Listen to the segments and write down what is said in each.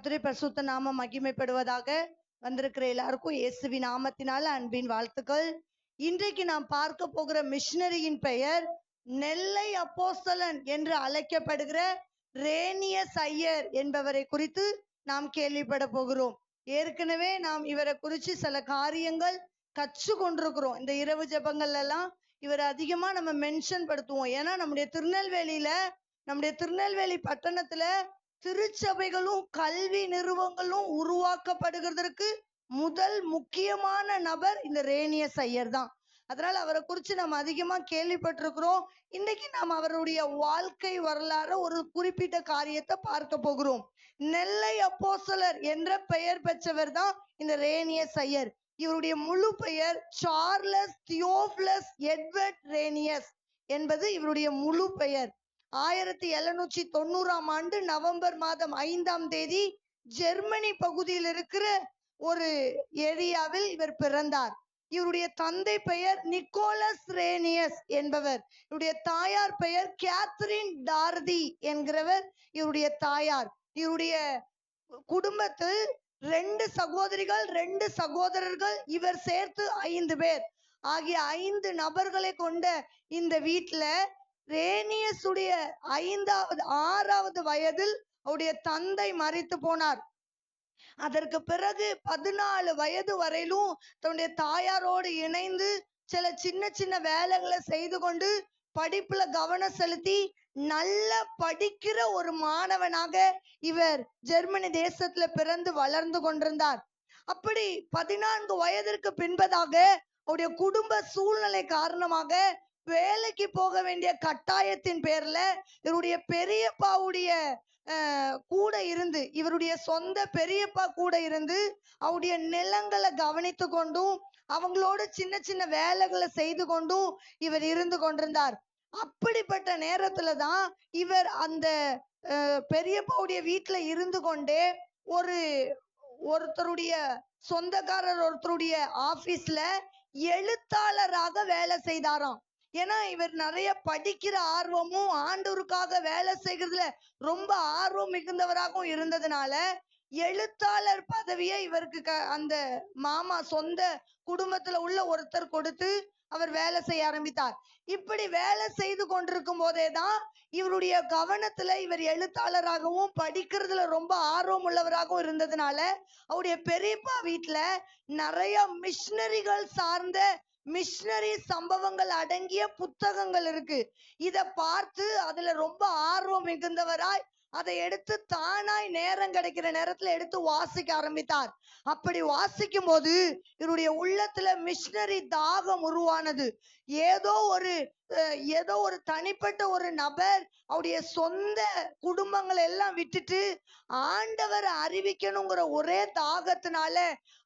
கர்த்தருடைய பரிசுத்த நாமம் மகிமைப்படுவதாக. வந்திருக்கிற எல்லாருக்கும் இயேசுவின் நாமத்தினால அன்பின் வாழ்த்துக்கள். இன்றைக்கு நாம் பார்க்க போகிற மிஷனரியின் பெயர் நெல்லை அப்போஸ்தலன் என்று அழைக்கப்படுகிற ரேனியஸ் ஐயர் என்பவரை குறித்து நாம் கேள்விப்பட போகிறோம். ஏற்கனவே நாம் இவரை குறித்து சில காரியங்கள் கற்று கொண்டிருக்கிறோம். இந்த இரவு ஜெபங்கள் எல்லாம் இவர் அதிகமா நம்ம மென்ஷன் படுத்துவோம். ஏன்னா நம்முடைய திருநெல்வேலி பட்டணத்துல திருச்சபைகளும் கல்வி நிறுவனங்களும் உருவாக்கப்படுகிறதற்கு முதல் முக்கியமான நபர் இந்த ரேனியஸ் ஐயர் தான். அதனால அவரை குறித்து நாம் அதிகமா கேள்விப்பட்டிருக்கிறோம். இன்னைக்கு நாம் அவருடைய வாழ்க்கை வரலாறு ஒரு குறிப்பிட்ட காரியத்தை பார்க்க போகிறோம். நெல்லை அப்போஸ்தலர் என்ற பெயர் பெற்றவர் தான் இந்த ரேனியஸ் ஐயர். இவருடைய முழு பெயர் சார்லஸ் தியோபிலஸ் எட்வர்ட் ரேனியஸ் என்பது இவருடைய முழு பெயர். 1790 ஆண்டு நவம்பர் மாதம் 5ஆம் தேதி ஜெர்மனி பகுதியில் இருக்கிற ஒரு ஏரியாவில் இவர் பிறந்தார். இவருடைய தந்தை பெயர் நிக்கோலஸ் ரேனியஸ் என்பவர். இவருடைய தாயார் பெயர் கேத்ரின் டார்தி என்கிறவர் இவருடைய தாயார். இவருடைய குடும்பத்தில் 2 சகோதரிகள் 2 சகோதரர்கள், இவர் சேர்த்து 5 பேர் ஆகிய 5 நபர்களை கொண்ட இந்த வீட்டுல ரேனியஸ் உடைய 6வது வயதில் அவருடைய தந்தை மரித்து போனார். அதற்கு பிறகு 14 வயது வரையிலும் தன்னுடைய தாயாரோடு இணைந்து சில சின்ன சின்ன வேலைகளை செய்து கொண்டு படிப்புல கவனம் செலுத்தி நல்ல படிக்கிற ஒரு மாணவனாக இவர் ஜெர்மனி தேசத்துல பிறந்து வளர்ந்து கொண்டிருந்தார். அப்படி 14 வயதிற்கு பின்பதாக அவருடைய குடும்ப சூழ்நிலை காரணமாக வேலைக்கு போக வேண்டிய கட்டாயத்தின் பேர்ல இவருடைய பெரியப்பாவுடைய கூட இருந்து, இவருடைய சொந்த பெரியப்பா கூட இருந்து அவருடைய நிலங்களை கவனித்து கொண்டும் அவங்களோட சின்ன சின்ன வேலைகளை செய்து கொண்டும் இவர் இருந்து கொண்டிருந்தார். அப்படிப்பட்ட நேரத்துல தான் இவர் அந்த பெரியப்பாவுடைய வீட்டுல இருந்து கொண்டே ஒருத்தருடைய சொந்தக்காரர் ஒருத்தருடைய ஆபீஸ்ல எழுத்தாளராக வேலை செய்தாராம். ஏன்னா இவர் நிறைய படிக்கிற ஆர்வமும் ஆண்டவருக்காக வேலை செய்கிறதுல ரொம்ப ஆர்வம் மிகுந்தவராகவும் இருந்ததுனால எழுத்தாளர் பதவியை இவருக்கு அந்த மாமா சொந்த குடும்பத்துல உள்ள ஒருத்தர் கொடுத்து அவர் வேலை செய்ய ஆரம்பித்தார். இப்படி வேலை செய்து கொண்டிருக்கும் போதேதான் இவருடைய கவனத்துல இவர் எழுத்தாளராகவும் படிக்கிறதுல ரொம்ப ஆர்வம் உள்ளவராகவும் இருந்ததுனால அவருடைய பெரியப்பா வீட்டுல நிறைய மிஷனரிகள் சார்ந்த மிஷனரி சம்பவங்கள் அடங்கிய புத்தகங்கள் இருக்கு. இத பார்த்து அதுல ரொம்ப ஆர்வம் மிகுந்தவராய் அதை எடுத்து தானாய் நேரம் கிடைக்கிற நேரத்துல எடுத்து வாசிக்க ஆரம்பித்தார். அப்படி வாசிக்கும் போது இவருடைய உள்ளத்துல மிஷனரி தாகம் உருவானது. ஏதோ ஒரு தனிப்பட்ட ஒரு நபர் அவருடைய சொந்த குடும்பங்களை எல்லாம் விட்டுட்டு ஆண்டவரை அறிவிக்கணுங்கிற ஒரே தாகத்தினால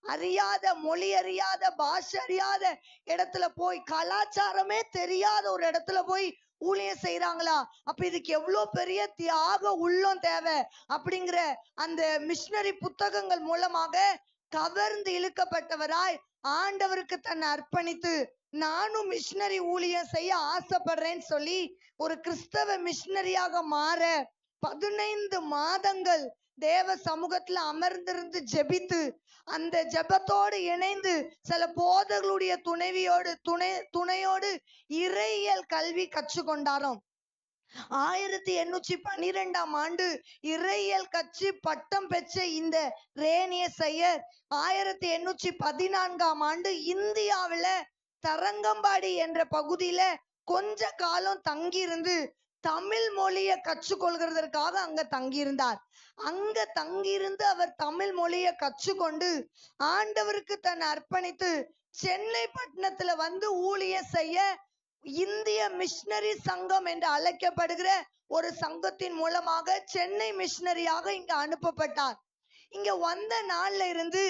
அறியாத மொழி அறியாத பாஷை அறியாத இடத்துல போய் கலாச்சாரமே தெரியாத ஒரு இடத்துல போய் ஊழியம் செய்யறாங்களா? அப்ப இதுக்கு எவ்வளவு பெரிய தியாக உள்ளம் தேவை அப்படிங்கிற அந்த மிஷனரி புத்தகங்கள் மூலமாக கவர்ந்து இழுக்கப்பட்டவராய் ஆண்டவருக்கு தன்னை அர்ப்பணித்து நானும் மிஷனரி ஊழியம் செய்ய ஆசைப்படுறேன்னு சொல்லி ஒரு கிறிஸ்தவ மிஷனரியாக மாற 15 மாதங்கள் தேவ சமூகத்துல அமர்ந்திருந்து ஜெபித்து அந்த ஜெபத்தோடு இணைந்து சில போதர்களுடைய துணையோடு இறையியல் கல்வி கற்றுக்கொண்டாராம். 1812ஆம் ஆண்டு இறையியல் கற்று பட்டம் பெற்ற இந்த ரேனியஸ் ஐயர் 1814ஆம் ஆண்டு இந்தியாவில தரங்கம்பாடி என்ற பகுதியில கொஞ்ச காலம் தங்கியிருந்து தமிழ் மொழியை கற்றுக்கொள்கிறதற்காக அங்க தங்கியிருந்தார். அங்க தங்கியிருந்து அவர் தமிழ் மொழியை கற்றுக்கொண்டு ஆண்டவருக்கு தன்னை அர்ப்பணித்து சென்னை பட்டணத்துல வந்து ஊழியம் செய்ய இந்திய மிஷனரி சங்கம் என்று அழைக்கப்படுகிற ஒரு சங்கத்தின் மூலமாக சென்னை மிஷனரியாக இங்க அனுப்பப்பட்டார். இங்க வந்த நாள்ல இருந்து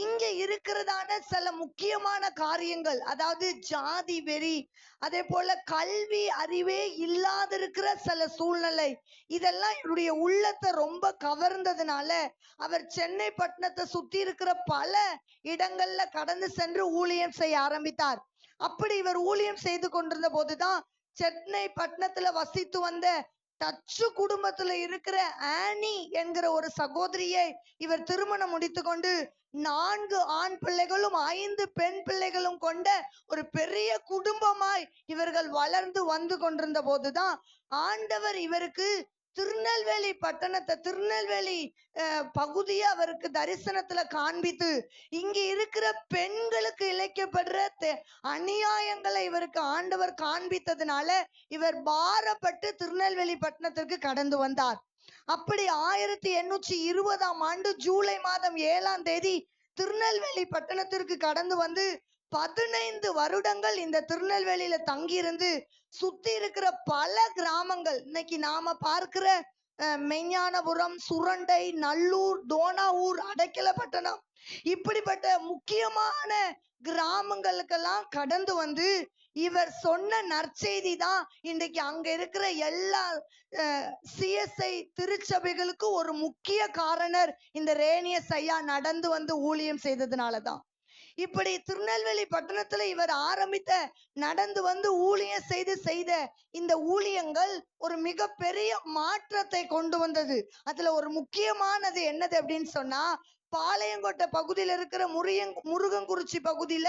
இங்க இருக்கிறதான சில முக்கியமான காரியங்கள், அதாவது ஜாதி வெறி, அதே போல கல்வி அறிவே இல்லாதிருக்கிற சில சூழ்நிலை, இதெல்லாம் இவருடைய உள்ளத்தை ரொம்ப கவர்ந்ததுனால அவர் சென்னை பட்டணத்தை சுத்தி இருக்கிற பல இடங்கள்ல கடந்து சென்று ஊழியம் செய்ய ஆரம்பித்தார். அப்படி இவர் ஊழியம் செய்து கொண்டிருந்த போதுதான் சென்னை பட்டணத்துல வசித்து வந்த டச்சு குடும்பத்துல இருக்கிற ஆனி என்கிற ஒரு சகோதரியை இவர் திருமணம் முடித்து கொண்டு 4 ஆண் பிள்ளைகளும் 5 பெண் பிள்ளைகளும் கொண்ட ஒரு பெரிய குடும்பமாய் இவர்கள் வளர்ந்து வந்து கொண்டிருந்த போதுதான் ஆண்டவர் இவருக்கு திருநெல்வேலி பட்டணத்தை, திருநெல்வேலி பகுதியை அவருக்கு தரிசனத்துல காண்பித்து இங்க இருக்கிற பெண்களுக்கு இழைக்கப்படுற அநியாயங்களை இவருக்கு ஆண்டவர் காண்பித்ததுனால இவர் பாரப்பட்டு திருநெல்வேலி பட்டணத்திற்கு கடந்து வந்தார். அப்படி 1820ஆம் ஆண்டு ஜூலை மாதம் 7ஆம் தேதி திருநெல்வேலி பட்டணத்திற்கு கடந்து வந்து 15 வருடங்கள் இந்த திருநெல்வேலியில தங்கியிருந்து சுத்தி இருக்கிற பல கிராமங்கள், இன்னைக்கு நாம பார்க்கிற மெஞ்ஞானபுரம், சுரண்டை, நல்லூர், தோணாவூர், அடைக்கலப்பட்டணம், இப்படிப்பட்ட முக்கியமான கிராமங்களுக்கெல்லாம் கடந்து வந்து இவர் சொன்ன நற்செய்தி தான் இன்றைக்கு அங்க இருக்கிற எல்லா சிஎஸ்ஐ திருச்சபைகளுக்கு ஒரு முக்கிய காரணர் இந்த ரேனியஸ் ஐயா நடந்து வந்து ஊழியம் செய்ததுனாலதான். இப்படி திருநெல்வேலி பட்டணத்துல இவர் ஆரம்பித்த, நடந்து வந்து ஊழியம் செய்த இந்த ஊழியங்கள் ஒரு மிகப்பெரிய மாற்றத்தை கொண்டு வந்தது. அதுல ஒரு முக்கியமானது என்னது அப்படின்னு சொன்னா, பாளையங்கோட்டை பகுதியில இருக்கிற முருகன்குறிச்சி பகுதியில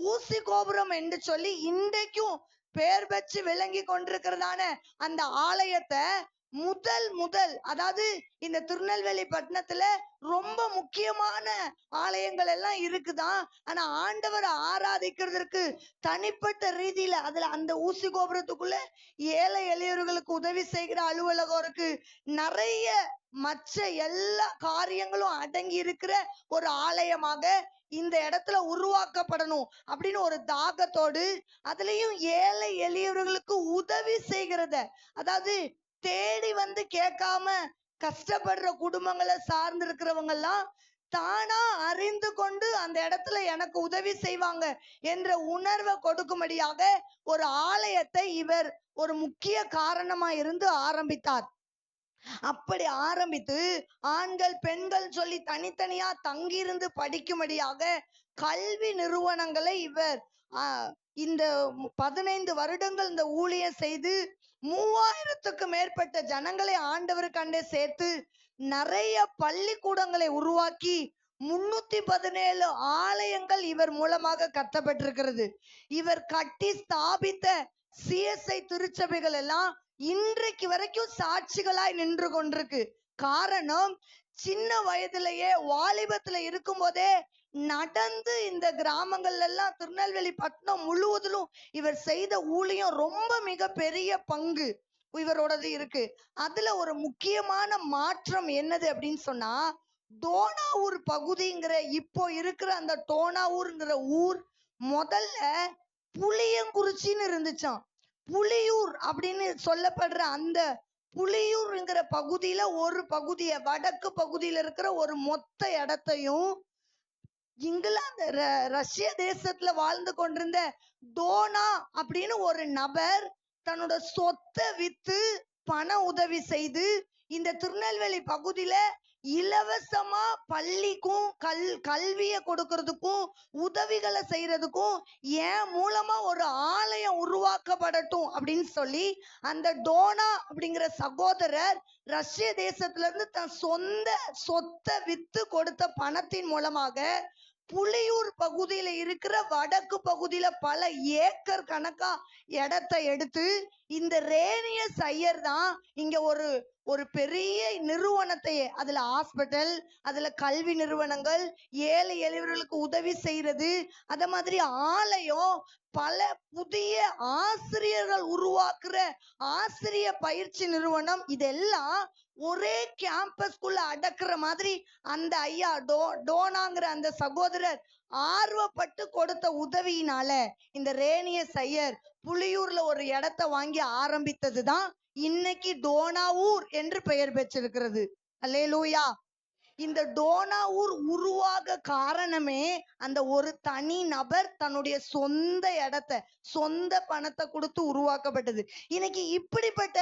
ஊசி கோபுரம் என்று சொல்லி இன்றைக்கும் பேர் பெற்று விளங்கி கொண்டிருக்கிறதான அந்த ஆலயத்தை முதல் அதாவது இந்த திருநெல்வேலி பட்டணத்துல ரொம்ப முக்கியமான ஆலயங்கள் எல்லாம் இருக்குதான், ஆனா ஆண்டவரை ஆராதிக்கிறதுக்கு தனிப்பட்ட ரீதியில அதுல அந்த ஊசி கோபுரத்துக்குள்ள ஏழை எளியவர்களுக்கு உதவி செய்கிற அலுவலகம் இருக்கு, நிறைய மற்ற எல்லா காரியங்களும் அடங்கி இருக்கிற ஒரு ஆலயமாக இந்த இடத்துல உருவாக்கப்படணும் அப்படின்னு ஒரு தாகத்தோடு, அதுலயும் ஏழை எளியவர்களுக்கு உதவி செய்கிறத, அதாவது தேடி வந்து கேட்காம கஷ்டப்படுற குடும்பங்களை சார்ந்து இருக்கிறவங்க எல்லாம் தானா அறிந்து கொண்டு அந்த இடத்துல எனக்கு உதவி செய்வாங்க என்ற உணர்வை கொடுக்கும்படியாக ஒரு ஆலயத்தை இவர் ஒரு முக்கிய காரணமா இருந்து ஆரம்பித்தார். அப்படி ஆரம்பித்து ஆண்கள் பெண்கள் சொல்லி தனித்தனியா தங்கியிருந்து படிக்கும்படியாக கல்வி நிறுவனங்களை இவர் இந்த 15 வருடங்கள் இந்த ஊழியம் செய்து 3000க்கு மேற்பட்ட ஜனங்களை ஆண்டவருக்கண்டே சேர்த்து நிறைய பள்ளிக்கூடங்களை உருவாக்கி 317 ஆலயங்கள் இவர் மூலமாக கட்டப்பட்டிருக்கிறது. இவர் கட்டி ஸ்தாபித்த சிஎஸ்ஐ திருச்சபைகள் எல்லாம் இன்றைக்கு வரைக்கும் சாட்சிகளாய் நின்று கொண்டிருக்கு. காரணம், சின்ன வயதிலேயே வாலிபத்துல இருக்கும் போதே நடந்து இந்த கிராமங்கள்ல எல்லாம் திருநெல்வேலி பட்டணம் முழுவதிலும் இவர் செய்த ஊழியம் ரொம்ப மிக பெரிய பங்கு இவரோடது இருக்கு. அதுல ஒரு முக்கியமான மாற்றம் என்னது அப்படின்னு சொன்னா, தோணாவூர் பகுதிங்கிற இப்போ இருக்கிற அந்த தோணாவூர்ங்கிற ஊர் முதல்ல புளியங்குறிச்சின்னு இருந்துச்சாம். புலியூர் அப்படின்னு சொல்லப்படுற அந்த புலியூர்ங்கிற பகுதியில ஒரு பகுதிய, வடக்கு பகுதியில இருக்கிற ஒரு மொத்த இடத்தையும் இங்கிலாந்து ரஷ்ய தேசத்துல வாழ்ந்து கொண்டிருந்த டோனா அப்படின்னு ஒரு நபர் தன்னோட சொத்தை வித்து பண உதவி செய்து இந்த திருநெல்வேலி பகுதியில இலவசமா பள்ளிக்கும் கல்வியை கொடுக்கறதுக்கும் உதவிகளை செய்யறதுக்கும் என் மூலமா ஒரு ஆலயம் உருவாக்கப்படட்டும் அப்படின்னு சொல்லி அந்த டோனா அப்படிங்கிற சகோதரர் ரஷ்ய தேசத்துல இருந்து தன் சொத்தை வித்து கொடுத்த பணத்தின் மூலமாக புலியூர் பகுதியில இருக்கிற வடக்கு பகுதியில பல ஏக்கர் கணக்கா இடத்தை எடுத்து இந்த ரேனியஸ் ஐயர் தான் இங்க ஒரு பெரிய நிறுவனத்தை, அதுல ஹாஸ்பிட்டல், அதுல கல்வி நிறுவனங்கள், ஏழை எளியவர்களுக்கு உதவி செய்யறது, அத மாதிரி ஆலயம், பல புதிய ஆசிரியர்கள் உருவாக்குற ஆசிரிய பயிற்சி நிறுவனம், இதெல்லாம் ஒரே கேம்பஸ்குள்ள அடக்குற மாதிரி அந்த ஐயா டோனாங்கிற அந்த சகோதரர் ஆர்வப்பட்டு கொடுத்த உதவியினால இந்த ரேனியஸ் ஐயர் புலியூர்ல ஒரு இடத்தை வாங்கி ஆரம்பித்ததுதான் இன்னைக்கு டோனாவூர் என்று பெயர் பெற்றிருக்கிறது. அல்லேலூயா. இந்த டோனாவூர் உருவாக காரணமே அந்த ஒரு தனி நபர் தன்னுடைய சொந்த இடத்தை, சொந்த பணத்தை கொடுத்து உருவாக்கப்பட்டது. இன்னைக்கு இப்படிப்பட்ட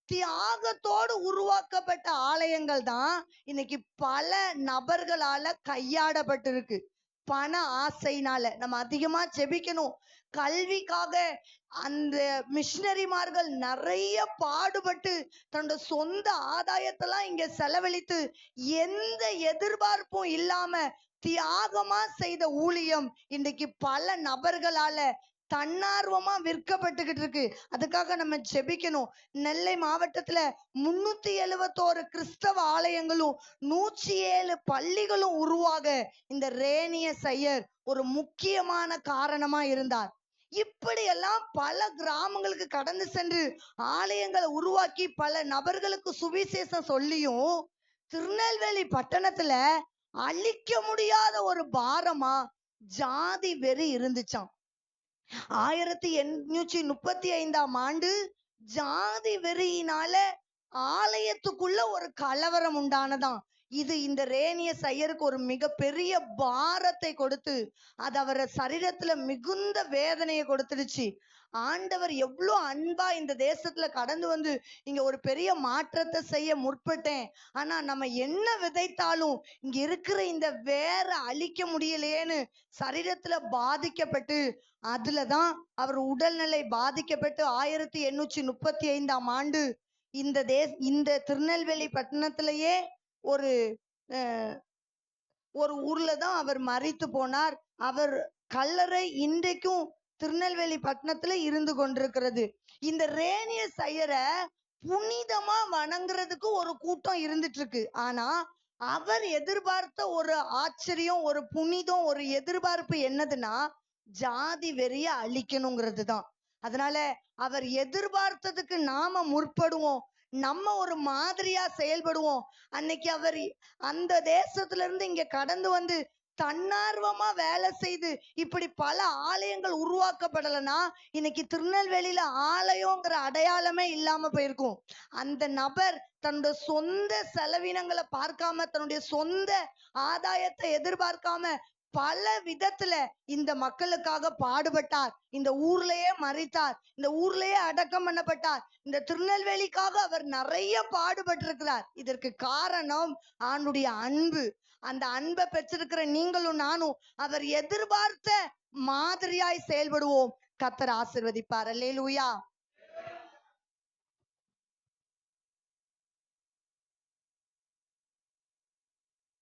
தியாகத்தோடு உருவாக்கப்பட்ட ஆலயங்கள் தான் இன்னைக்கு பல நபர்களால கையாடப்பட்டிருக்கு. பண ஆசைனால. நம்ம அதிகமா ஜெபிக்கணும். கல்விக்காக அந்த மிஷினரிமார்கள் நிறைய பாடுபட்டு தன்னோட சொந்த ஆதாயத்தெல்லாம் இங்க செலவழித்து எந்த எதிர்பார்ப்பும் இல்லாம தியாகமா செய்த ஊழியம் இன்றைக்கு பல நபர்களால தன்னார்வமா விற்கப்பட்டுகிட்டு இருக்கு. அதுக்காக நம்ம ஜெபிக்கணும். நெல்லை மாவட்டத்துல 371 கிறிஸ்தவ ஆலயங்களும் 107 பள்ளிகளும் உருவாக இந்த ரேனிய சையர் ஒரு முக்கியமான காரணமா இருந்தார். இப்படியெல்லாம் பல கிராமங்களுக்கு கடந்து சென்று ஆலயங்களை உருவாக்கி பல நபர்களுக்கு சுவிசேஷம் சொல்லியும் திருநெல்வேலி பட்டணத்துல அழிக்க முடியாத ஒரு பாரமா ஜாதி வெறி இருந்துச்சாம். 1835ஆம் ஆண்டு ஜாதி வெறியினால ஆலயத்துக்குள்ள ஒரு கலவரம் உண்டானதாம். இது இந்த ரேனிய சையருக்கு ஒரு மிகப்பெரிய பாரத்தை கொடுத்து அது அவர சரீரத்துல மிகுந்த வேதனையை கொடுத்துடுச்சு. ஆண்டவர் எவ்வளவு அன்பா இந்த தேசத்துல கடந்து வந்து இங்க ஒரு பெரிய மாற்றத்தை செய்ய முற்பட்டேன். ஆனா நம்ம என்ன விதைத்தாலும் இங்க இருக்கிற இந்த வேற அழிக்க முடியலையேன்னு சரீரத்துல பாதிக்கப்பட்டு அதுலதான் அவர் உடல்நிலை பாதிக்கப்பட்டு 1835ஆம் ஆண்டு இந்த திருநெல்வேலி பட்டணத்திலேயே ஒரு ஊர்ல தான் அவர் மரித்து போனார். அவர் கல்லறை இன்றைக்கும் திருநெல்வேலி பட்டணத்துல இருந்து கொண்டிருக்கிறது. இந்த ரேனிய சையரை புனிதமா வணங்குறதுக்கு ஒரு கூட்டம் இருந்துட்டு இருக்கு. ஆனா அவர் எதிர்பார்த்த ஒரு ஆச்சரியம், ஒரு புனிதம், ஒரு எதிர்பார்ப்பு என்னதுன்னா ஜாதி வெறிய அழிக்கணுங்கிறது தான். அதனால அவர் எதிர்பார்த்ததுக்கு நாம முற்படுவோம். நம்ம ஒரு மாதிரியா செயல்படுவோம். அன்னைக்கு அவர் அந்த தேசத்துல இருந்து இங்க கடந்து வந்து தன்னார்வமா வேலை செய்து இப்படி பல ஆலயங்கள் உருவாக்கப்படலைன்னா இன்னைக்கு திருநெல்வேலியில ஆலயங்கிற அடையாளமே இல்லாம போயிருக்கும். அந்த நபர் தன்னோட சொந்த செலவினங்களை பார்க்காம, தன்னுடைய சொந்த ஆதாயத்தை எதிர்பார்க்காம பல விதத்துல இந்த மக்களுக்காக பாடுபட்டார். இந்த ஊர்லயே மரித்தார், இந்த ஊர்லயே அடக்கம் பண்ணப்பட்டார். இந்த திருநெல்வேலிக்காக அவர் நிறைய பாடுபட்டிருக்கிறார். இதற்கு காரணம் ஆண்டுடைய அன்பு. அந்த அன்பை பெற்றிருக்கிற நீங்களும் நானும் அவர் எதிர்பார்த்த மாதிரியாய் செயல்படுவோம். கர்த்தர் ஆசீர்வதிப்பார். அல்லேலூயா.